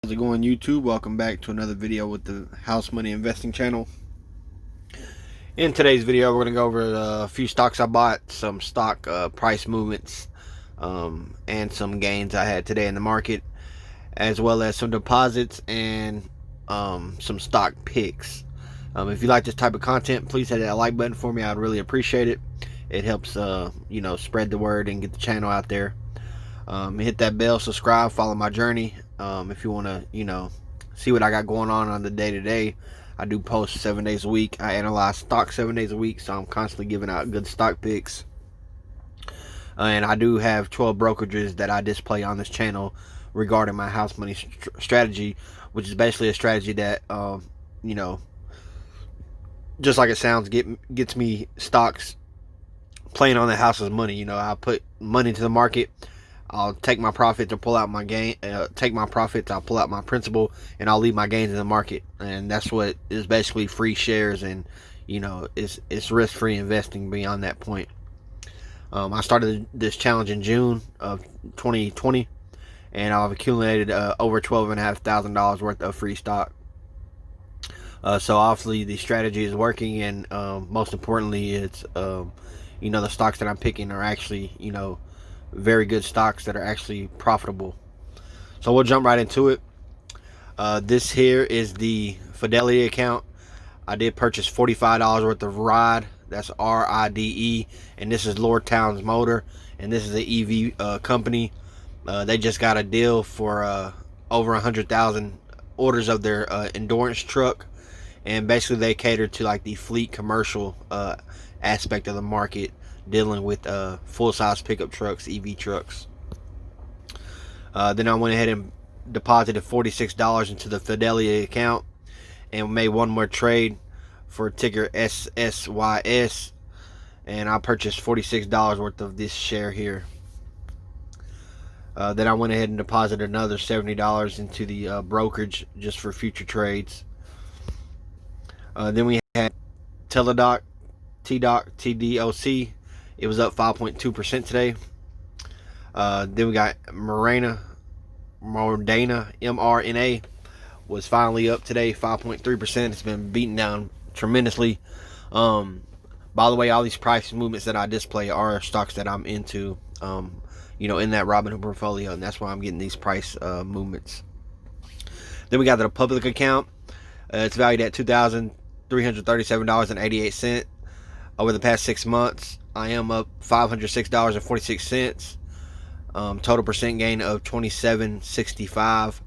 How's it going, YouTube? Welcome back to another video with the House Money Investing channel. In today's video, we're going to go over a few stocks I bought, some stock price movements, and some gains I had today in the market, as well as some deposits and some stock picks. If you like this type of content, please hit that like button for me. I'd really appreciate it. It helps spread the word and get the channel out there. Hit that bell, subscribe, follow my journey. If you want to, see what I got going on the day-to-day. I do post 7 days a week. I analyze stock 7 days a week, so I'm constantly giving out good stock picks. And I do have 12 brokerages that I display on this channel regarding my house money strategy, which is basically a strategy that, just like it sounds, gets me stocks playing on the house's money. I put money into the market. I'll take my profit to pull out my gain. Take my profits. I'll pull out my principal, and I'll leave my gains in the market. And that's what is basically free shares, and it's risk-free investing beyond that point. I started this challenge in June of 2020, and I've accumulated over $12,500 worth of free stock. So obviously the strategy is working, and most importantly, it's the stocks that I'm picking are actually very good stocks that are actually profitable. So we'll jump right into it. This here is the Fidelity account. I did purchase $45 worth of RIDE. That's RIDE, and this is Lord Towns Motor, and this is an EV company. They just got a deal for over 100,000 orders of their endurance truck, and basically they cater to like the fleet commercial aspect of the market, dealing with full-size pickup trucks, EV trucks. Then I went ahead and deposited $46 into the Fidelity account and made one more trade for ticker SSYS, and I purchased $46 worth of this share here. Then I went ahead and deposited another $70 into the brokerage just for future trades. Then we had Teladoc, TDOC. It was up 5.2% today. Then we got Modena, MRNA, was finally up today, 5.3%. It's been beaten down tremendously. By the way, all these price movements that I display are stocks that I'm into, in that Robinhood portfolio, and that's why I'm getting these price movements. Then we got the public account. It's valued at $2,337.88. Over the past 6 months, I am up $506.46. Total percent gain of 27.65.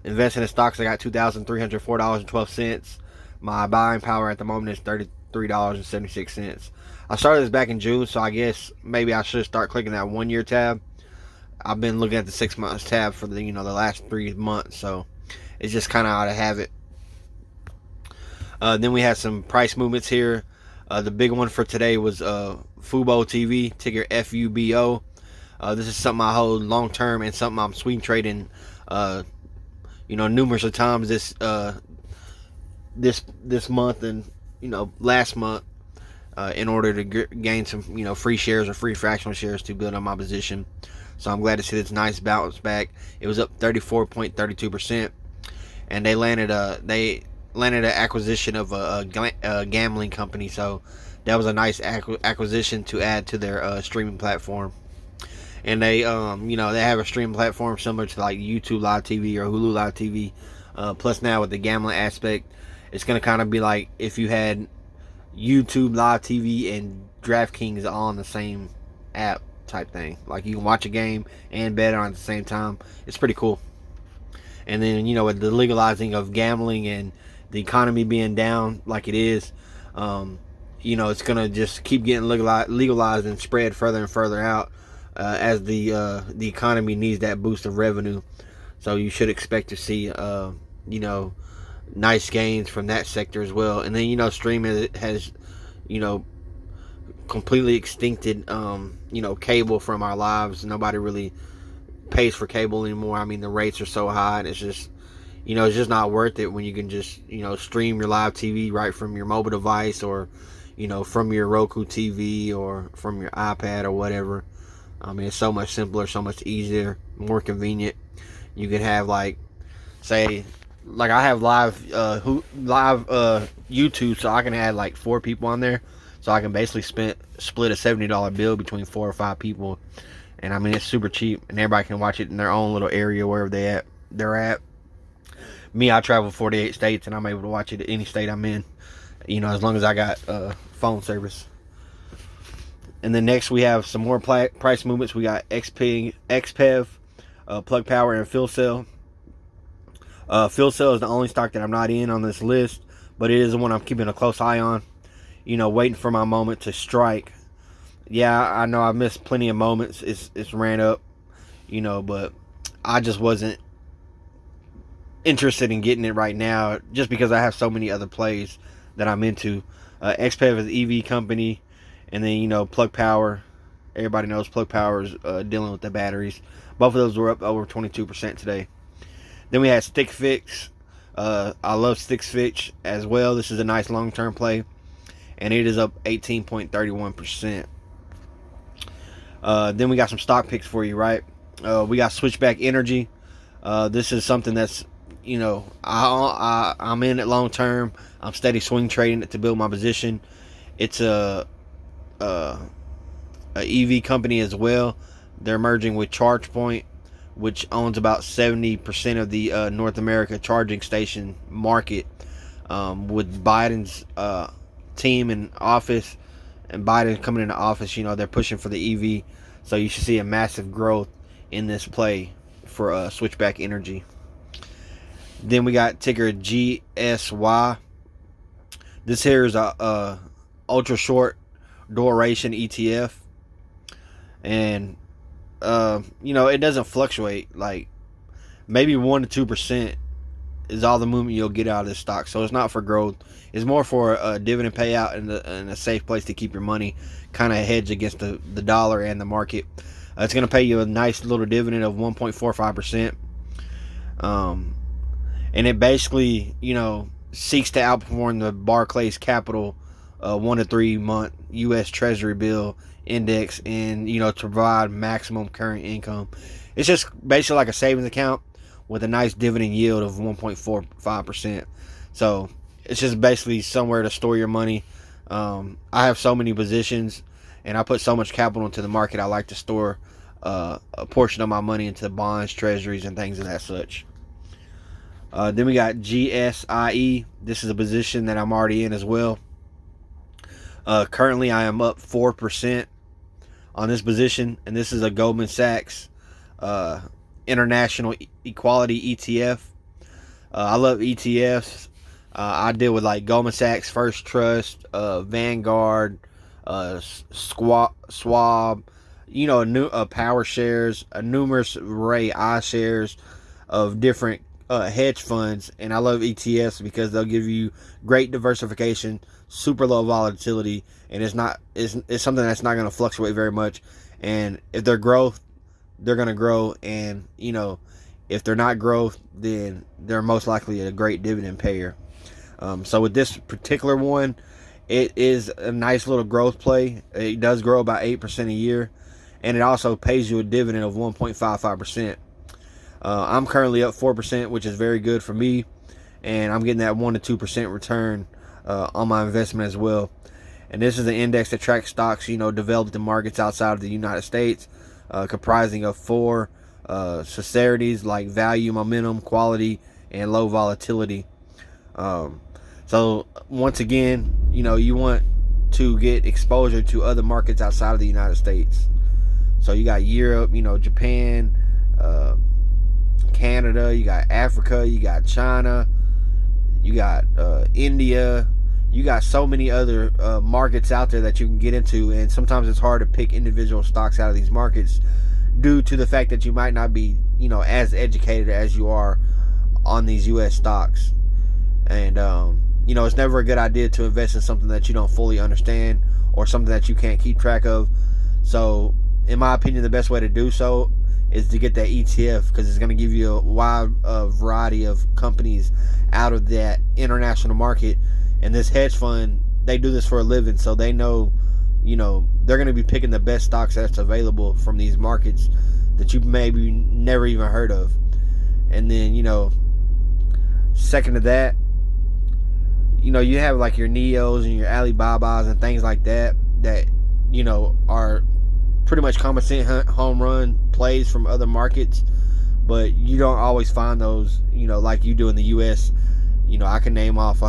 Investing in stocks, I got $2,304.12. My buying power at the moment is $33.76. I started this back in June, so I guess maybe I should start clicking that 1 year tab. I've been looking at the 6 months tab for the the last 3 months, so it's just kind of out of habit. Then we had some price movements here. The big one for today was Fubo TV, ticker FUBO. This is something I hold long term and something I'm swing trading, numerous of times this month and last month, in order to gain some free shares or free fractional shares to build on my position. So I'm glad to see this nice bounce back. It was up 34.32%, and they landed an acquisition of a gambling company, so that was a nice acquisition to add to their streaming platform. And they they have a streaming platform similar to like YouTube Live TV or Hulu Live TV, plus now with the gambling aspect, it's going to kind of be like if you had YouTube Live TV and DraftKings all on the same app type thing. Like you can watch a game and bet on it at the same time. It's pretty cool. And then with the legalizing of gambling and the economy being down like it is, it's gonna just keep getting legalized and spread further and further out as the economy needs that boost of revenue. So you should expect to see nice gains from that sector as well. And then streaming has completely extincted cable from our lives. Nobody really pays for cable anymore. I mean, the rates are so high, and it's just not worth it when you can just stream your live TV right from your mobile device, or from your Roku TV, or from your iPad or whatever. I mean, it's so much simpler, so much easier, more convenient. You can have like, say, like I have live YouTube, so I can add like 4 people on there, so I can basically split a $70 bill between 4 or 5 people, and I mean it's super cheap, and everybody can watch it in their own little area wherever they're at. Me, I travel 48 states, and I'm able to watch it at any state I'm in, as long as I got phone service. And then next we have some more price movements. We got XPEV, Plug Power, and Fuel Cell. Fuel Cell is the only stock that I'm not in on this list, but it is the one I'm keeping a close eye on. Waiting for my moment to strike. Yeah, I know I've missed plenty of moments. It's ran up, but I just wasn't interested in getting it right now, just because I have so many other plays that I'm into. XPEV is an EV company, and then Plug Power. Everybody knows Plug Power is dealing with the batteries. Both of those were up over 22% today. Then we had Stick Fix. I love Stick Fix as well. This is a nice long-term play, and it is up 18.31%. Then we got some stock picks for you, right? We got Switchback Energy. This is something that's, I'm in it long term. I'm steady swing trading it to build my position. It's a EV company as well. They're merging with ChargePoint, which owns about 70% of the North America charging station market. With Biden's team in office, and Biden coming into office, they're pushing for the EV. So you should see a massive growth in this play for Switchback Energy. Then we got ticker GSY. This here is a ultra short duration ETF, and it doesn't fluctuate. Like maybe 1 to 2% is all the movement you'll get out of this stock. So it's not for growth. It's more for a dividend payout and a safe place to keep your money, kind of hedge against the dollar and the market. It's going to pay you a nice little dividend of 1.45%. And it basically, seeks to outperform the Barclays Capital 1 to 3 month U.S. Treasury bill index, and to provide maximum current income. It's just basically like a savings account with a nice dividend yield of 1.45%. So it's just basically somewhere to store your money. I have so many positions, and I put so much capital into the market. I like to store a portion of my money into bonds, treasuries, and things of that such. Then we got GSIE. This is a position that I'm already in as well. Currently, I am up 4% on this position, and this is a Goldman Sachs International Equality ETF. I love ETFs. I deal with like Goldman Sachs, First Trust, Vanguard, Schwab, Power Shares, a numerous array iShares of different hedge funds, and I love ETFs because they'll give you great diversification, super low volatility, and it's something that's not going to fluctuate very much. And if they're growth, they're going to grow, and if they're not growth, then they're most likely a great dividend payer. So with this particular one, it is a nice little growth play. It does grow about 8% a year, and it also pays you a dividend of 1.55%. I'm currently up 4%, which is very good for me, and I'm getting that 1 to 2% return on my investment as well. And this is an index that tracks stocks, developed in markets outside of the United States, comprising of 4 securities like value, momentum, quality, and low volatility. So once again, you want to get exposure to other markets outside of the United States. So you got Europe, Japan, Canada, you got Africa, you got China, you got India. You got so many other markets out there that you can get into, and sometimes it's hard to pick individual stocks out of these markets due to the fact that you might not be, as educated as you are on these U.S. stocks. And, it's never a good idea to invest in something that you don't fully understand or something that you can't keep track of. So, in my opinion, the best way to do so is to get that ETF, because it's going to give you a wide variety of companies out of that international market. And this hedge fund, they do this for a living, so they know, they're going to be picking the best stocks that's available from these markets that you maybe never even heard of. And then, you know, second to that, you know, you have like your Neos and your Alibabas and things like that, you know, are pretty much common sense home run plays from other markets, but you don't always find those, you know, like you do in the U.S. You know, I can name off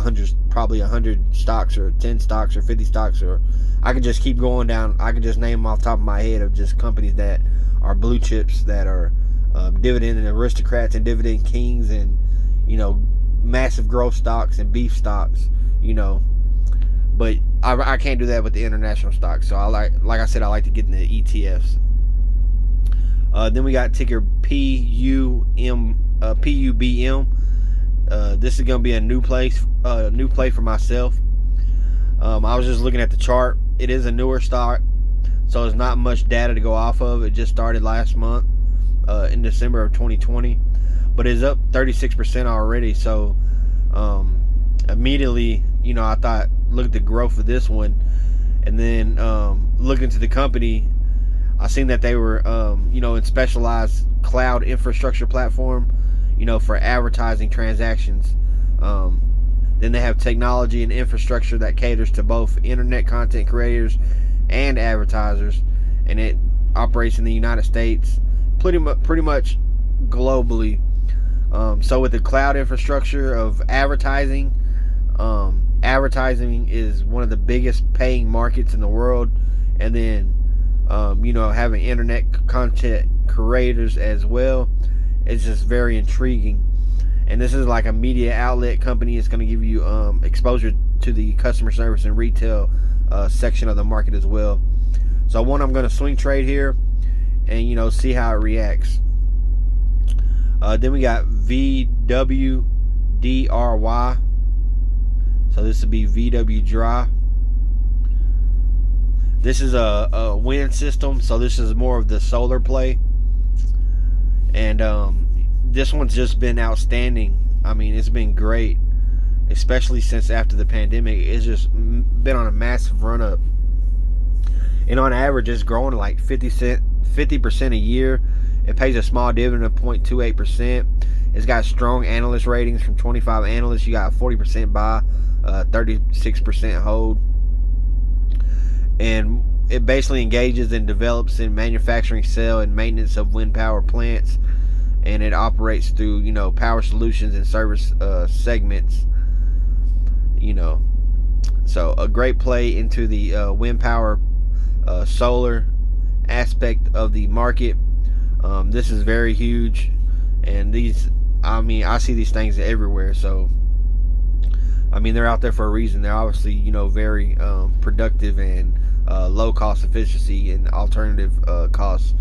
probably 100 stocks or 10 stocks or 50 stocks, or I can just keep going down. I can just name them off the top of my head of just companies that are blue chips, that are dividend and aristocrats and dividend kings, and, you know, massive growth stocks and beef stocks, you know. But I can't do that with the international stocks. So like I said, I like to get in the ETFs. Then we got ticker PUBM. This is gonna be a new play for myself. I was just looking at the chart. It is a newer stock, so there's not much data to go off of. It just started last month, in December of 2020, but it's up 36% already. So immediately, you know, I thought, look at the growth of this one, and then look into the company. I seen that they were, you know, in specialized cloud infrastructure platform, you know, for advertising transactions. Then they have technology and infrastructure that caters to both internet content creators and advertisers, and it operates in the United States, pretty much globally. So with the cloud infrastructure of advertising, advertising is one of the biggest paying markets in the world, and then you know, having internet content creators as well is just very intriguing. And this is like a media outlet company. It's going to give you exposure to the customer service and retail section of the market as well. So I'm going to swing trade here and, you know, see how it reacts. Then we got VWDRY. So this would be VW Dry. This is a wind system, so this is more of the solar play. And this one's just been outstanding. I mean, it's been great, especially since after the pandemic. It's just been on a massive run up, and on average it's growing like 50% a year. It pays a small dividend of 0.28%. It's got strong analyst ratings from 25 analysts. You got 40% buy, 36% hold, and it basically engages and develops in manufacturing, sale, and maintenance of wind power plants. And it operates through, you know, power solutions and service segments, you know. So a great play into the wind power, solar aspect of the market. This is very huge, and these, I mean, I see these things everywhere. So I mean, they're out there for a reason. They're obviously, you know, very productive and low cost efficiency and alternative costs.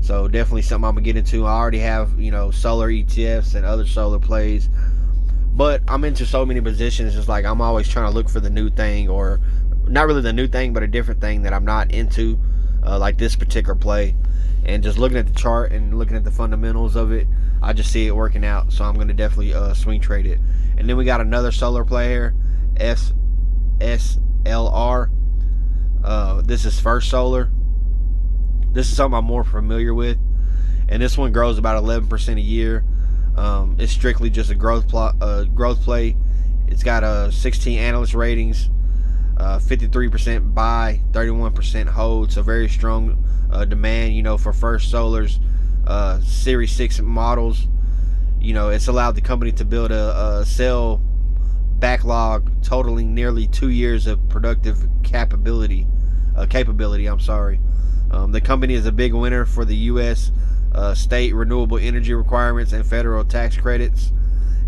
So definitely something I'm gonna get into. I already have, you know, solar ETFs and other solar plays, but I'm into so many positions. It's like I'm always trying to look for the new thing, or not really the new thing, but a different thing that I'm not into, like this particular play. And just looking at the chart and looking at the fundamentals of it, I just see it working out. So I'm gonna definitely swing trade it. And then we got another solar play here, SSLR. This is First Solar. This is something I'm more familiar with, and this one grows about 11% a year. It's strictly just a growth play. It's got 16 analyst ratings, 53% buy, 31% hold. So very strong demand, you know, for First Solar's Series 6 models. You know, it's allowed the company to build a sale backlog totaling nearly 2 years of productive capability. The company is a big winner for the U.S. State renewable energy requirements and federal tax credits.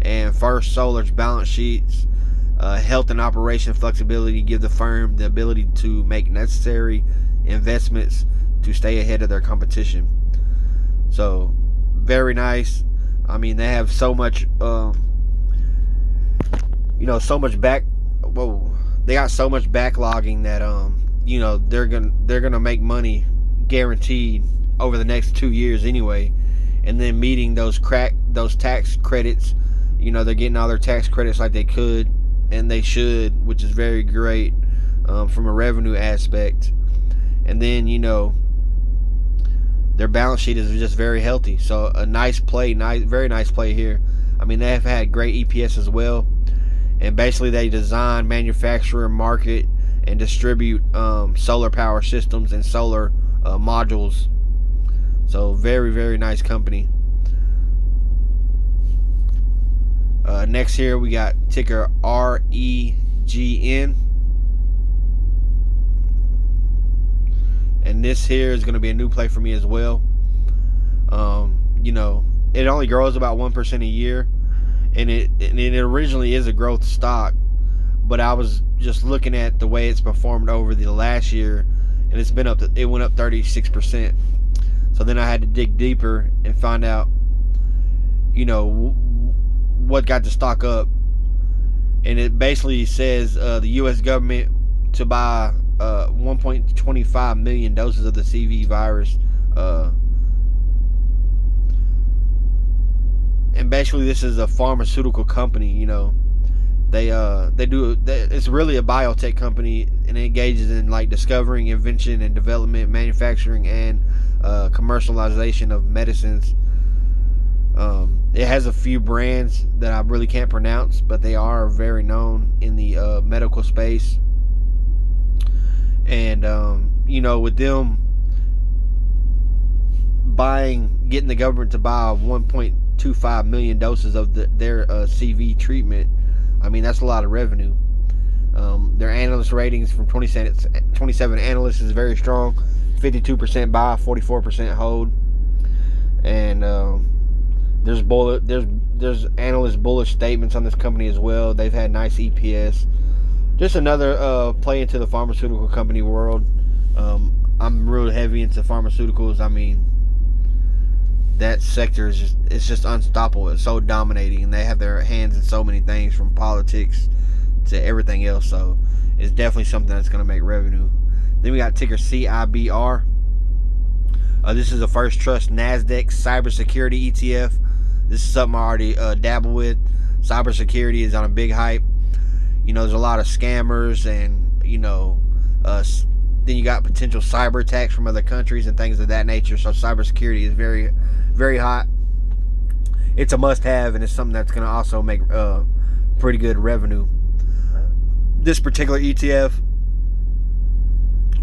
And First Solar's balance sheets, health and operation flexibility give the firm the ability to make necessary investments to stay ahead of their competition. So very nice. I mean, they have so much, you know, so much they got so much backlogging that you know, they're gonna make money guaranteed over the next 2 years anyway, and then meeting those tax credits. You know, they're getting all their tax credits like they could and they should, which is very great from a revenue aspect. And then, you know, their balance sheet is just very healthy. So a nice play, very nice play here. I mean, they have had great EPS as well. And basically they design, manufacture, market, and distribute solar power systems and solar modules. So very, very nice company. Next here we got ticker REGN. And this here is going to be a new play for me as well. You know, it only grows about 1% a year. And it originally is a growth stock, but I was just looking at the way it's performed over the last year, and it went up 36%. So then I had to dig deeper and find out, you know, what got the stock up. And it basically says the U.S. government to buy 1.25 million doses of the CV virus. And basically this is a pharmaceutical company. You know, it's really a biotech company, and it engages in like discovering, invention, and development, manufacturing, and commercialization of medicines. It has a few brands that I really can't pronounce, but they are very known in the medical space. And you know, with them getting the government to buy 1.25 million doses of their CV treatment, I mean, that's a lot of revenue. Their analyst ratings from 27 analysts is very strong. 52% buy, 44% hold. And there's analyst bullish statements on this company as well. They've had nice EPS. Just another play into the pharmaceutical company world. I'm real heavy into pharmaceuticals. I mean, that sector is just unstoppable. It's so dominating, and they have their hands in so many things, from politics to everything else. So it's definitely something that's going to make revenue. Then we got ticker CIBR. This is a First Trust NASDAQ cybersecurity ETF. This is something I already dabble with. Cybersecurity is on a big hype. You know, there's a lot of scammers, and you know, then you got potential cyber attacks from other countries and things of that nature. So cybersecurity is very, very hot. It's a must-have, and it's something that's going to also make pretty good revenue. This particular ETF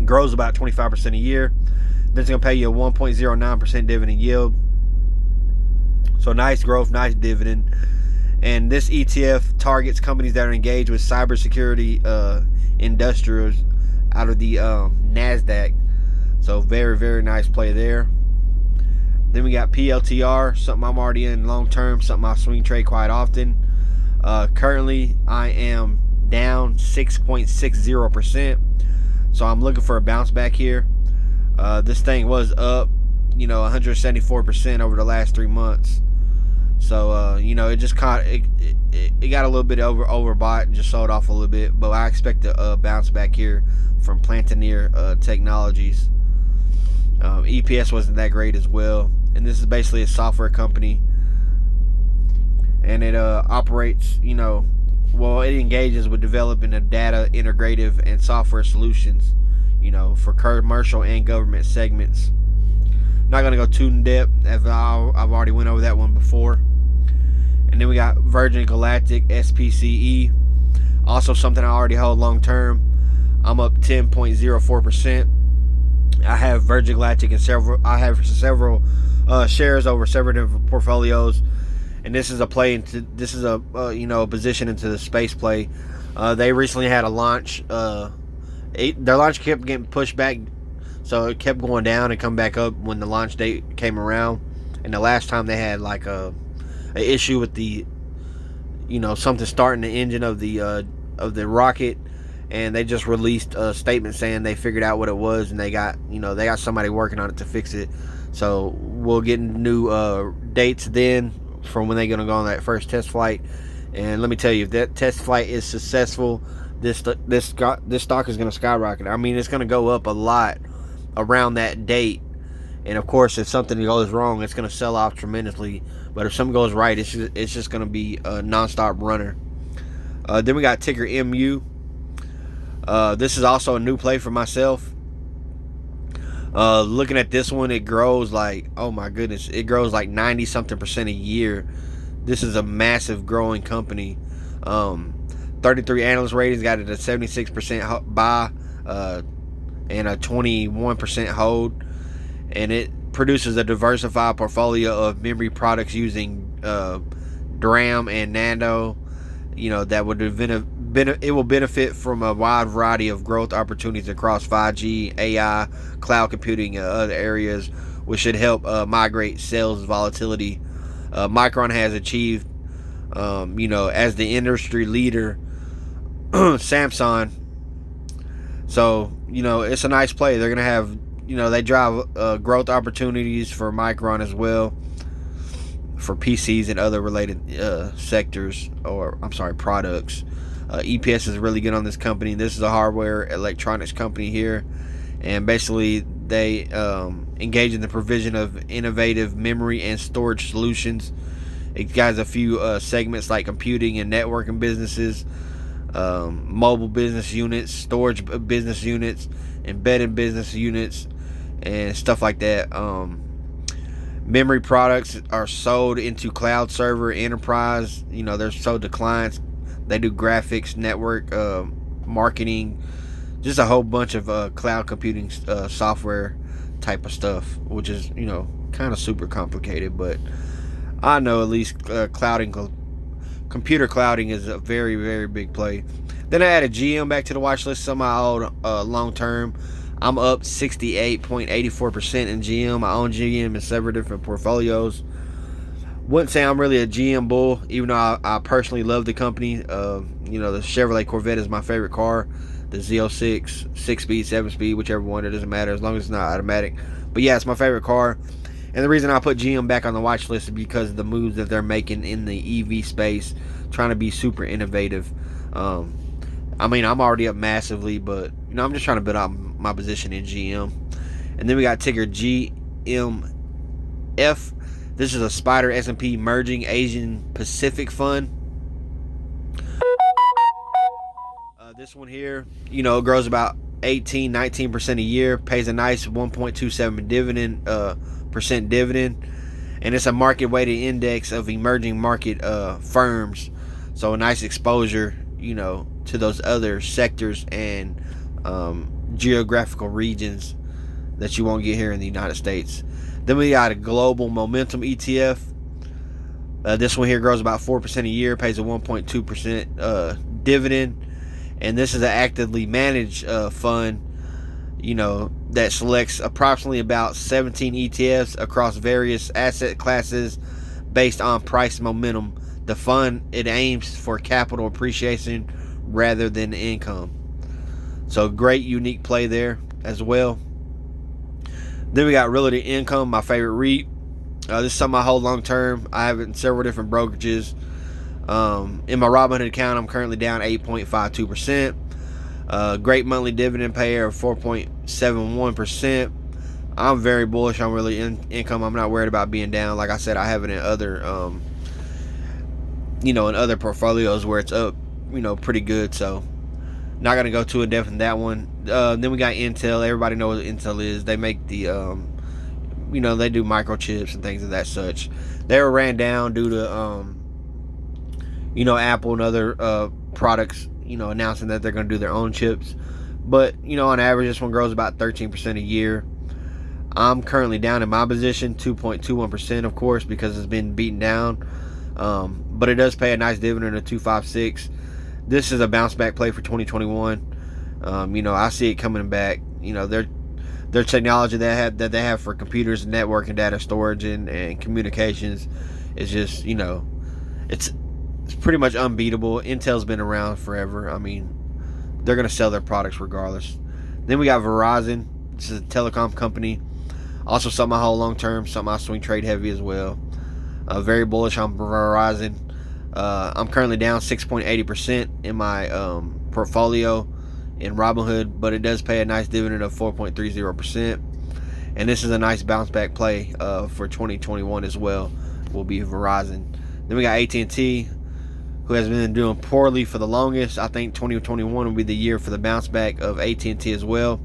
grows about 25% a year. That's going to pay you a 1.09% dividend yield. So nice growth, nice dividend. And this ETF targets companies that are engaged with cybersecurity industrials out of the NASDAQ. So very, very nice play there. Then we got PLTR, something I'm already in long term, something I swing trade quite often. Currently, I am down 6.60%. So I'm looking for a bounce back here. This thing was up, you know, 174% over the last 3 months. So you know, it just it got a little bit overbought and just sold off a little bit. But I expect a bounce back here from Plantineer Technologies. EPS wasn't that great as well, and this is basically a software company, and it operates, you know, well, it engages with developing a data integrative and software solutions, you know, for commercial and government segments. Not going to go too in depth, as I've already went over that one before. And then we got Virgin Galactic, SPCE, also something I already hold long term. I'm up 10.04%. I have Virgin Galactic in several shares over several different portfolios, and this is a play into you know, a position into the space play. They recently had a launch. Their launch kept getting pushed back, so it kept going down and come back up when the launch date came around. And the last time they had like a issue with the, you know, something starting the engine of the rocket, and they just released a statement saying they figured out what it was, and they got somebody working on it to fix it. So we'll get new dates then from when they're going to go on that first test flight. And let me tell you, if that test flight is successful, this stock is going to skyrocket. I mean, it's going to go up a lot around that date. And of course, if something goes wrong, it's going to sell off tremendously. But if something goes right, it's just going to be a nonstop runner. Then we got ticker MU. This is also a new play for myself. Looking at this one, it grows like, oh my goodness, it grows like 90 something percent a year. This is a massive growing company. 33 analyst ratings got it a 76% buy, and a 21% hold, and it produces a diversified portfolio of memory products using DRAM and Nano. That would it will benefit from a wide variety of growth opportunities across 5G, AI, cloud computing, and other areas, which should help migrate sales volatility. Micron has achieved, as the industry leader, Samsung. So, it's a nice play. They're going to have, they drive growth opportunities for Micron as well, for PCs and other related sectors, or I'm sorry, products. EPS is really good on this company. This is a hardware electronics company here, and basically they engage in the provision of innovative memory and storage solutions. It has a few segments like computing and networking businesses, mobile business units, storage business units, embedded business units, and stuff like that. Memory products are sold into cloud server enterprise. They're sold to clients. They do graphics, network, marketing, just a whole bunch of cloud computing software type of stuff, which is, kind of super complicated, but I know at least computer clouding is a very, very big play. Then I added GM back to the watch list. Some I hold long term. I'm up 68.84% in GM. I own GM in several different portfolios. Wouldn't say I'm really a GM bull, even though I personally love the company. The Chevrolet Corvette is my favorite car. The Z06, 6-speed, 7-speed, whichever one, it doesn't matter as long as it's not automatic. But yeah, it's my favorite car. And the reason I put GM back on the watch list is because of the moves that they're making in the EV space, trying to be super innovative. I'm already up massively, but I'm just trying to build out my position in GM. And then we got ticker GMF. This is a Spider S&P Merging Asian Pacific Fund. This one here, grows about 19% a year, pays a nice 1.27 percent dividend, and it's a market weighted index of emerging market firms. So a nice exposure, to those other sectors and geographical regions that you won't get here in the United States. Then we got a global momentum ETF. This one here grows about 4% a year, pays a 1.2% dividend, and this is an actively managed fund, that selects approximately about 17 ETFs across various asset classes based on price momentum. The fund, it aims for capital appreciation rather than income. So great, unique play there as well. Then we got Realty Income, my favorite REIT. This is something I hold long term. I have it in several different brokerages. In my Robinhood account, I'm currently down 8.52%. Great monthly dividend payer of 4.71%. I'm very bullish on Realty Income. I'm not worried about being down. Like I said, I have it in other, in other portfolios where it's up, pretty good. So not gonna go too in depth in that one. Then we got Intel. Everybody knows what Intel is. They make the, they do microchips and things of that such. They were ran down due to, Apple and other products, announcing that they're going to do their own chips. But, on average, this one grows about 13% a year. I'm currently down in my position, 2.21%, of course, because it's been beaten down. But it does pay a nice dividend of 256. This is a bounce back play for 2021. I see it coming back. Their technology that they have for computers, network, and data storage and communications is just, it's pretty much unbeatable. Intel's been around forever. They're going to sell their products regardless. Then we got Verizon. This is a telecom company. Also something I hold long term, something I swing trade heavy as well. Very bullish on Verizon. I'm currently down 6.80% in my portfolio in Robinhood, but it does pay a nice dividend of 4.30%. And this is a nice bounce back play for 2021 as well, will be Verizon. Then we got AT&T, who has been doing poorly for the longest. I think 2021 will be the year for the bounce back of AT&T as well.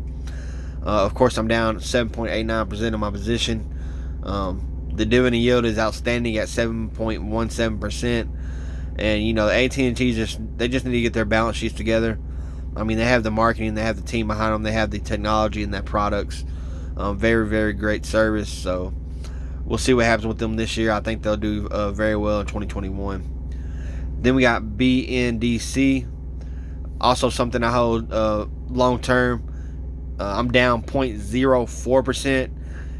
Of course, I'm down 7.89% of my position. The dividend yield is outstanding at 7.17%. And you know, the AT&T just need to get their balance sheets together. I mean, they have the marketing, they have the team behind them, they have the technology and their products. Very, very great service. So we'll see what happens with them this year. I think they'll do very well in 2021. Then we got BNDC, also something I hold long term. I'm down 0.04%,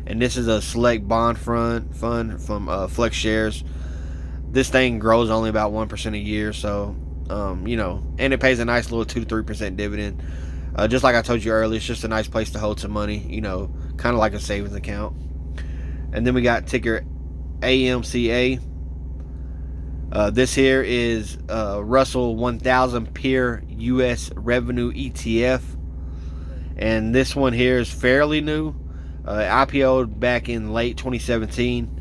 and this is a select bond fund from Flex Shares. This thing grows only about 1% a year, so you know, and it pays a nice little 2 to 3% dividend. Just like I told you earlier, it's just a nice place to hold some money, you know, kind of like a savings account. And then we got ticker AMCA. This here is Russell 1000 Peer U.S. Revenue ETF. And this one here is fairly new. IPO'd back in late 2017.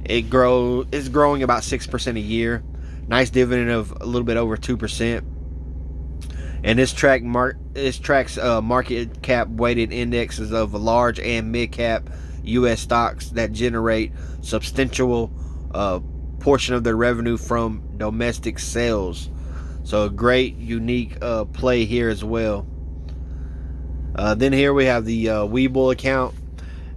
It's growing about 6% a year. Nice dividend of a little bit over 2%. And this tracks market cap weighted indexes of large and mid cap U.S. stocks that generate substantial portion of their revenue from domestic sales. So a great, unique play here as well. Then here we have the Webull account.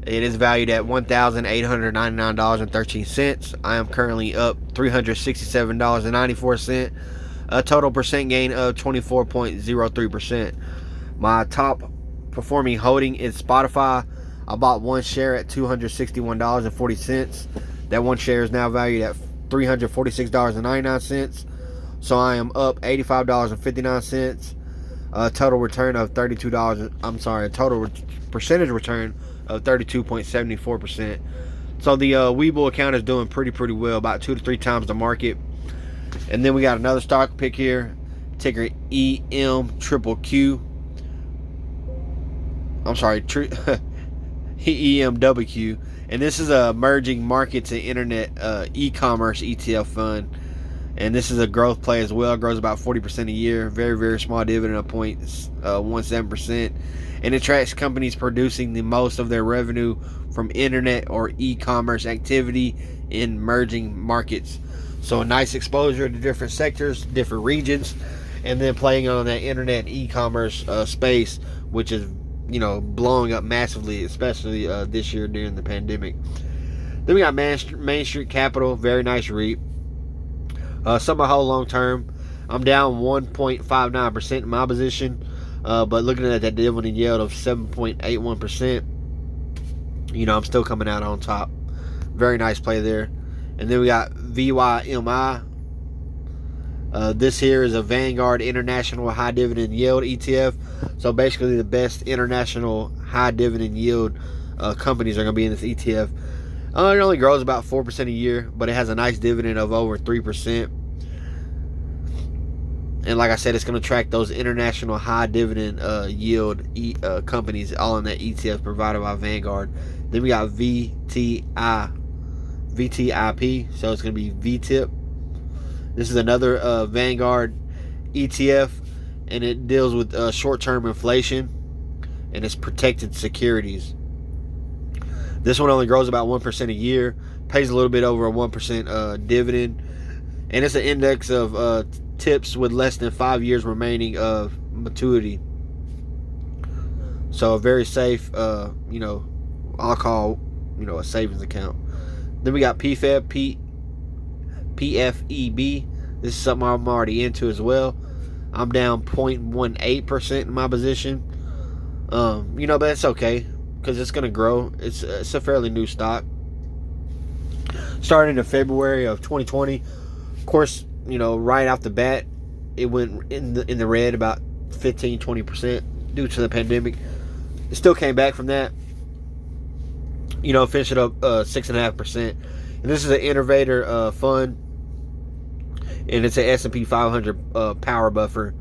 It is valued at $1,899.13. I am currently up $367.94. A total percent gain of 24.03%. My top performing holding is Spotify. I bought one share at $261.40. That one share is now valued at $346.99. So I am up $85.59. Total return of $32. I'm sorry, total percentage return of 32.74%. So the Webull account is doing pretty well, about 2 to 3 times the market. And then we got another stock pick here, ticker EMQQ. I'm sorry, EMWQ. And this is a emerging markets and internet e-commerce ETF fund. And this is a growth play as well. It grows about 40% a year. Very small dividend of 0.17%. And it tracks companies producing the most of their revenue from internet or e-commerce activity in emerging markets. So a nice exposure to different sectors, different regions, and then playing on that internet and e-commerce space, which is, you know, blowing up massively, especially this year during the pandemic. Then we got Main Street Capital, very nice REIT. Some I hold long term. I'm down 1.59% in my position, but looking at that dividend yield of 7.81%, you know, I'm still coming out on top. Very nice play there. And then we got VYMI. This here is a Vanguard International High Dividend Yield ETF. So basically the best international high dividend yield companies are going to be in this ETF. It only grows about 4% a year, but it has a nice dividend of over 3%. And like I said, it's going to track those international high dividend yield companies, all in that ETF provided by Vanguard. Then we got VTIP, so it's going to be VTIP. This is another Vanguard ETF, and it deals with short-term inflation, and it's protected securities. This one only grows about 1% a year, pays a little bit over a 1% dividend, and it's an index of tips with less than 5 years remaining of maturity. So a very safe, you know, I'll call, you know, a savings account. Then we got PFEB. This is something I'm already into as well. I'm down 0.18% in my position. You know, but it's okay because it's going to grow. It's a fairly new stock. Starting in February of 2020. Of course, you know, right off the bat, it went in the red about 15-20% due to the pandemic. It still came back from that. You know, finished it up 6.5%. And this is an innovator fund, and it's an S&P 500 power buffer.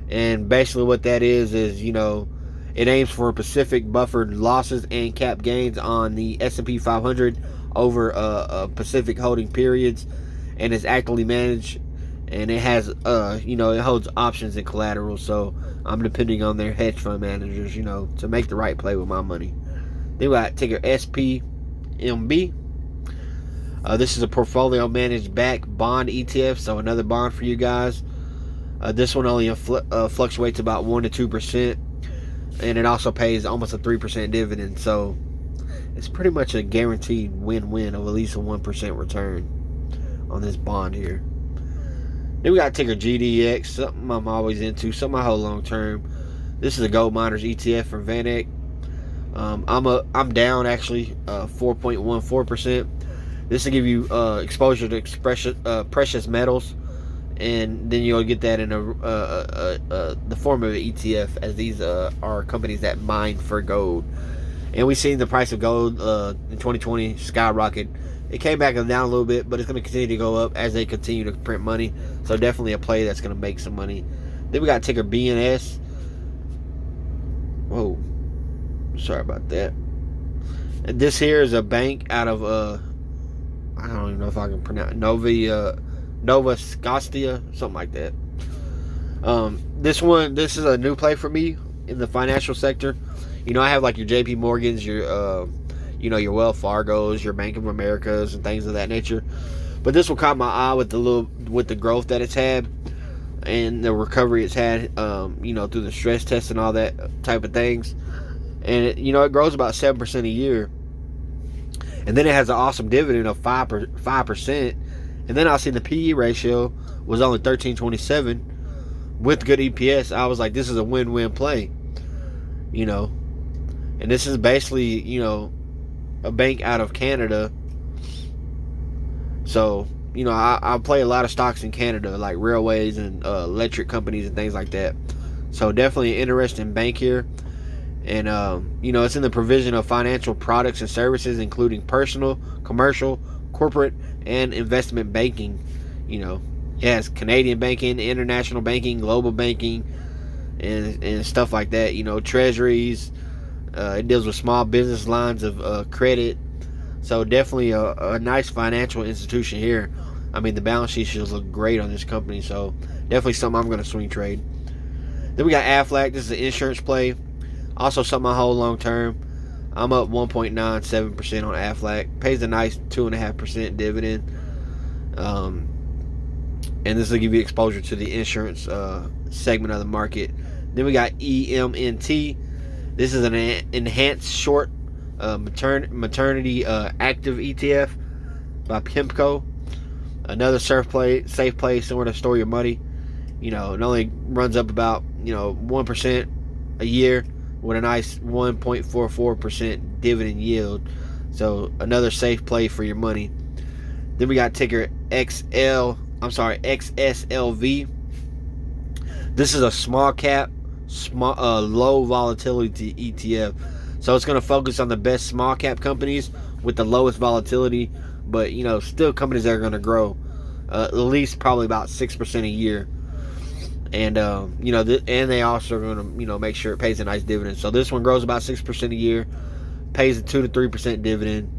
And basically what that is, you know, it aims for specific buffered losses and cap gains on the S&P 500 over Pacific holding periods, and is actively managed and it has it holds options and collateral, so I'm depending on their hedge fund managers, to make the right play with my money. Then we got ticker SPMB. This is a portfolio managed back bond ETF, so another bond for you guys. This one only fluctuates about 1 to 2%, and it also pays almost a 3% dividend, so it's pretty much a guaranteed win-win of at least a 1% return on this bond here. Then we got ticker GDX, something I'm always into, something I hold long term. This is a gold miners ETF from VanEck. I'm down actually 4.14%. This will give you exposure to precious metals, and then you'll get that in the form of an ETF, as these are companies that mine for gold. And we've seen the price of gold in 2020 skyrocket. It came back down a little bit, but it's going to continue to go up as they continue to print money. So definitely a play that's going to make some money. Then we got ticker BNS. Whoa, sorry about that. And this here is a bank out of I don't even know if I can pronounce it. Nova Scotia, something like that. This is a new play for me in the financial sector. I have like your JP Morgans, your your Wells Fargos, your Bank of Americas, and things of that nature. But this will caught my eye with the growth that it's had and the recovery it's had, through the stress test and all that type of things. And it grows about 7% a year, and then it has an awesome dividend of 5%. And then I seen the PE ratio was only 13.27 with good EPS. I was like, this is a win-win play, And this is basically, a bank out of Canada. So, I play a lot of stocks in Canada, like railways and electric companies and things like that. So definitely an interesting bank here. And, it's in the provision of financial products and services, including personal, commercial, corporate, and investment banking. It has Canadian banking, international banking, global banking, and stuff like that. Treasuries. It deals with small business lines of credit. So definitely a nice financial institution here. I mean, the balance sheet should look great on this company. So definitely something I'm going to swing trade. Then we got Aflac. This is an insurance play. Also something I hold long term. I'm up 1.97% on Aflac. Pays a nice 2.5% dividend. And this will give you exposure to the insurance segment of the market. Then we got EMNT. This is an enhanced short maternity active ETF by PIMCO. Another safe play, somewhere to store your money. It only runs up about 1% a year with a nice 1.44% dividend yield. So another safe play for your money. Then we got ticker XSLV. This is a small cap, low volatility ETF. So it's going to focus on the best small cap companies with the lowest volatility, but still companies that are going to grow at least probably about 6% a year. And and they also are going to make sure it pays a nice dividend. So this one grows about 6% a year, pays a 2 to 3% dividend,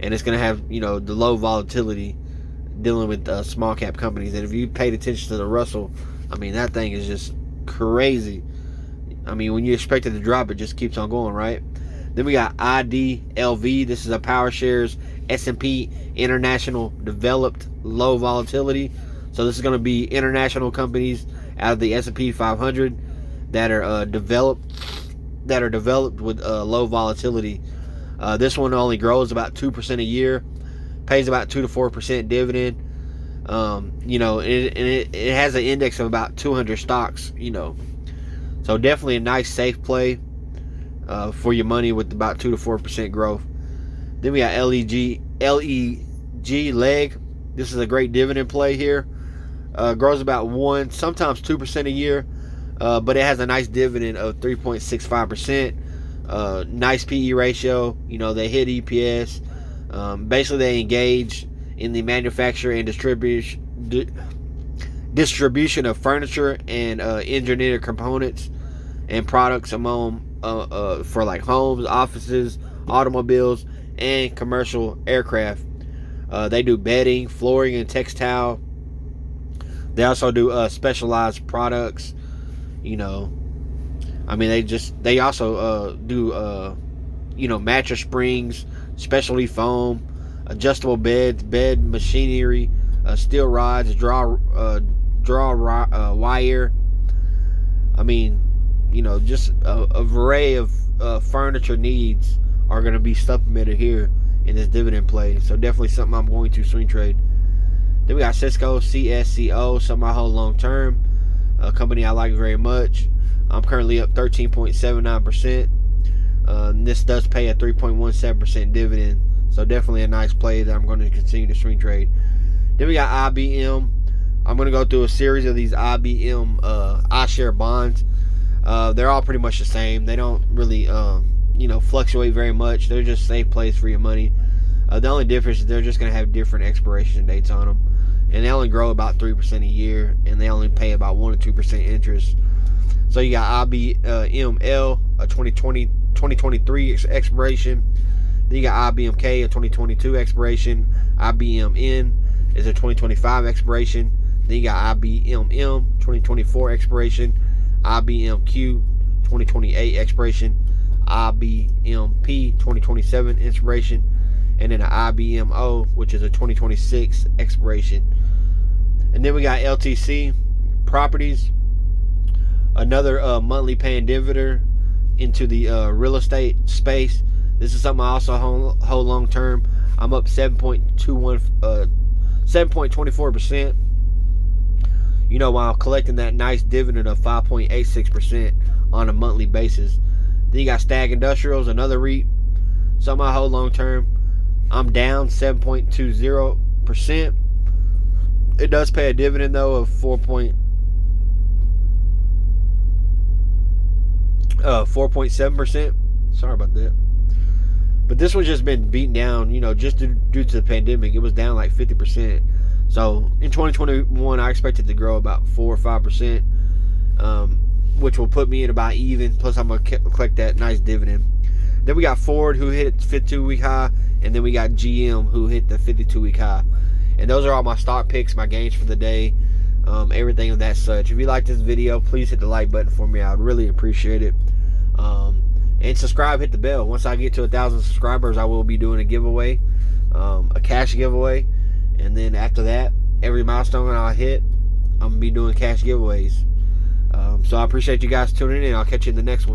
and it's going to have the low volatility dealing with small cap companies. And if you paid attention to the Russell, I mean, that thing is just crazy. I mean, when you expect it to drop, it just keeps on going, right? Then we got IDLV. This is a PowerShares S&P International Developed Low Volatility. So this is going to be international companies out of the S&P 500 that are developed with low volatility. This one only grows about 2% a year, pays about 2 to 4% dividend. It has an index of about 200 stocks. So definitely a nice safe play for your money with about 2 to 4% growth. Then we got LEG leg. This is a great dividend play here. Grows about 1, sometimes 2% a year, but it has a nice dividend of 3.65%. Nice PE ratio. They hit EPS. Basically, they engage in the manufacture and distribution of furniture and engineered components and products among for like homes, offices, automobiles, and commercial aircraft. They do bedding, flooring, and textile They also do specialized products. You know, I mean, they also do mattress springs, specialty foam, adjustable beds, bed machinery, steel rods, wire. I mean, just a array of furniture needs are going to be supplemented here in this dividend play. So definitely something I'm going to swing trade. Then we got Cisco, CSCO, something I hold long term. A company I like very much. I'm currently up 13.79%. This does pay a 3.17% dividend. So definitely a nice play that I'm going to continue to swing trade. Then we got IBM. I'm going to go through a series of these IBM iShare bonds. They're all pretty much the same. They don't really fluctuate very much. They're just safe plays for your money. The only difference is they're just going to have different expiration dates on them. And they only grow about 3% a year. And they only pay about 1 to 2% interest. So you got IBML, a 2023 expiration. Then you got IBMK, a 2022 expiration. IBMN is a 2025 expiration. Then you got IBMM, 2024 expiration. IBMQ, 2028 expiration. IBMP, 2027 expiration. And then an IBMO, which is a 2026 expiration. And then we got LTC Properties, another monthly paying dividend into the real estate space. This is something I also hold long term. I'm up 7.24%. While collecting that nice dividend of 5.86% on a monthly basis. Then you got Stag Industrials, another REIT, something I hold long term. I'm down 7.20%. It does pay a dividend though of 4.7%. Sorry about that. But this one's just been beaten down, just due to the pandemic. It was down like 50%. So in 2021, I expect it to grow about 4 or 5%, which will put me at about even. Plus, I'm going to collect that nice dividend. Then we got Ford, who hit its 52-week high. And then we got GM, who hit the 52-week high. And those are all my stock picks, my gains for the day, everything of that such. If you like this video, please hit the like button for me. I'd really appreciate it. And subscribe, hit the bell. Once I get to 1,000 subscribers, I will be doing a giveaway, a cash giveaway. And then after that, every milestone I hit, I'm going to be doing cash giveaways. So I appreciate you guys tuning in. I'll catch you in the next one.